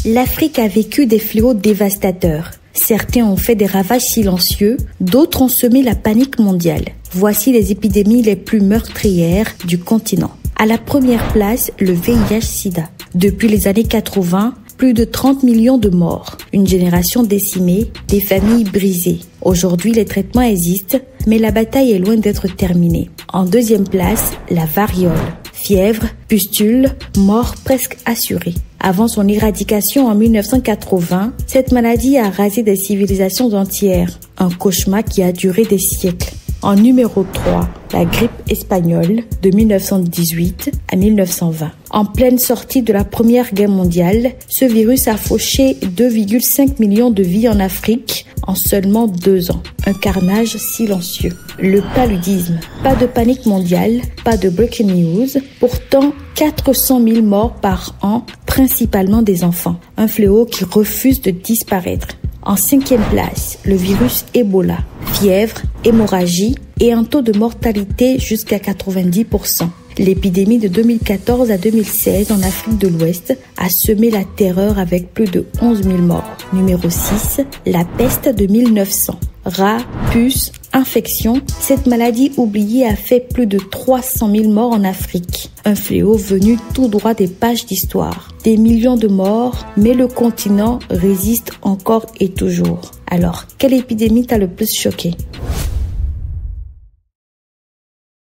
L'Afrique a vécu des fléaux dévastateurs. Certains ont fait des ravages silencieux, d'autres ont semé la panique mondiale. Voici les épidémies les plus meurtrières du continent. À la première place, le VIH-Sida. Depuis les années 80, plus de 30 millions de morts, une génération décimée, des familles brisées. Aujourd'hui, les traitements existent, mais la bataille est loin d'être terminée. En deuxième place, la variole. Fièvre, pustules, mort presque assurée. Avant son éradication en 1980, cette maladie a rasé des civilisations entières. Un cauchemar qui a duré des siècles. En numéro 3, la grippe espagnole de 1918 à 1920. En pleine sortie de la Première Guerre mondiale, ce virus a fauché 2,5 millions de vies en Afrique en seulement 2 ans. Un carnage silencieux. Le paludisme. Pas de panique mondiale, pas de breaking news. Pourtant, 400 000 morts par an, principalement des enfants. Un fléau qui refuse de disparaître. En 5e place, le virus Ebola. Fièvre, hémorragie et un taux de mortalité jusqu'à 90%. L'épidémie de 2014 à 2016 en Afrique de l'Ouest a semé la terreur avec plus de 11 000 morts. Numéro 6, la peste de 1900. Rats, puces, infections, cette maladie oubliée a fait plus de 300 000 morts en Afrique. Un fléau venu tout droit des pages d'histoire. Des millions de morts, mais le continent résiste encore et toujours. Alors, quelle épidémie t'a le plus choqué ?